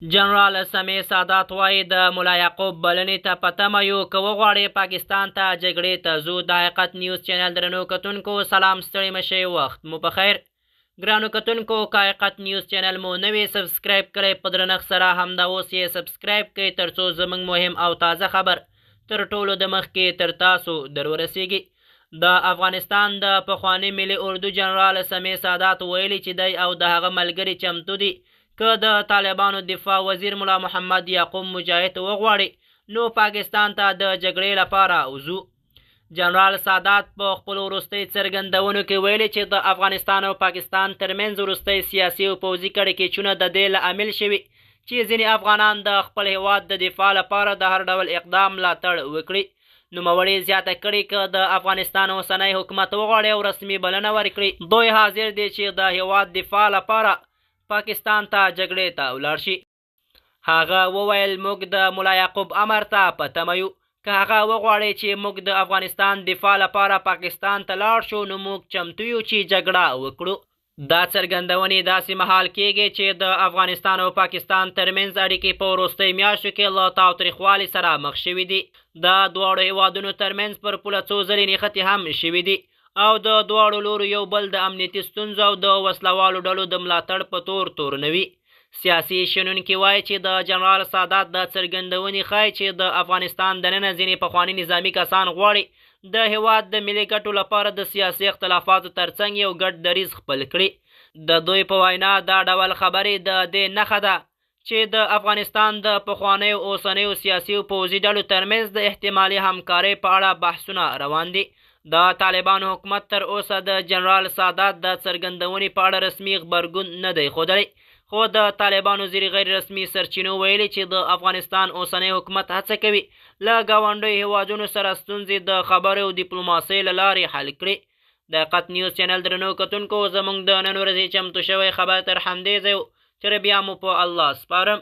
جنرال سمیع سادات وایي د ملا یعقوب بلنې ته په تمه یو، که وغواړې پاکستان ته جګړې ته ځو. د حقیقت نیوز چینل درنو کتونکو سلام، ستړي مه شئ، وخت مو په خیر. ګرانو کتونکو، که حقیقت نیوز چینل مو نوی سبسکرایب کړئ، په درنښت سره همدا اوس یې سبسکرایب کړئ، ترڅو زموږ مهم او تازه خبر تر ټولو د مخکې تر تاسو در ورسیږي. د افغانستان د پخواني ملي اردو جنرال سمیع سادات ویلي چې دی او د هغه ملګري چمتو دي که د طالبانو دفاع وزیر ملا محمد یعقوب مجاهد وغواړي نو پاکستان ته د جګړې لپاره وځو. جنرال سادات په خپلو وروستۍ څرګندونو کې ویلي چې د افغانستان او پاکستان ترمنځ وروستۍ سیاسي او پوځي کړکېچونه د دې لامل شوي چې ځینې افغانان د خپل هیواد د دفاع لپاره د هر ډول اقدام ملاتړ وکړي. نوموړي زیاته کړې که د افغانستان اوسنی حکومت وغواړي او رسمي بلنه ورکړي، دوی حاضر دي چې د هیواد دفاع لپاره پاکستان ته جګړې ته ولاړ شي. هغه وویل موږ د ملا یعقوب امر ته په تمه یو، که هغه وغواړي چې موږ د افغانستان دفاع لپاره پاکستان ته لاړ شو نو موږ چمتو یو چې جګړه وکړو. دا څرګندونې داسې مهال کېږي چې د افغانستان او پاکستان ترمنځ اړیکې په وروستیو میاشتو کې له تاوتریخوالي سره مخ شوي دي. د دواړو هیوادونو ترمنځ پر پوله څو ځلې نښتې هم شوي دي او د دواړو لورو یو بل د امنیتي ستونزو او د وسلوالو ډلو د ملاتړ په تور نوي. سیاسي شنونکي وایي چې د جنرال سادات د څرګندونې ښایي چې د افغانستان دننه ځینې پخواني نظامي کسان غواړي د هیواد د ملي ګټو لپاره د سیاسي اختلافاتو ترڅنګ یو ګډ دریځ خپل کړي. د دوی په وینا دا ډول خبرې د دې نښه ده چې د افغانستان د پخوانیو اوسنیو سیاسي او پوځي ډلو ترمنځ د احتمالي همکارۍ په اړه بحثونه روان دي. د طالبانو حکومت تر اوسه د جنرال سادات د څرګندونې په اړه رسمي غبرګون نه دی ښودلی، خو د طالبانو ځینې غیر رسمي سرچینو ویلي چې د افغانستان اوسنی حکومت هڅه کوي له ګاونډیو هیوادونو سره ستونزې د خبرو او ډیپلوماسۍ له لارې حل کړي. د حقیقت نیوز چینل درنو کتونکو، زموږ د نن ورځې چمتو شوی خبر تر همدې ځای و، چې بیا مو په الله سپارم.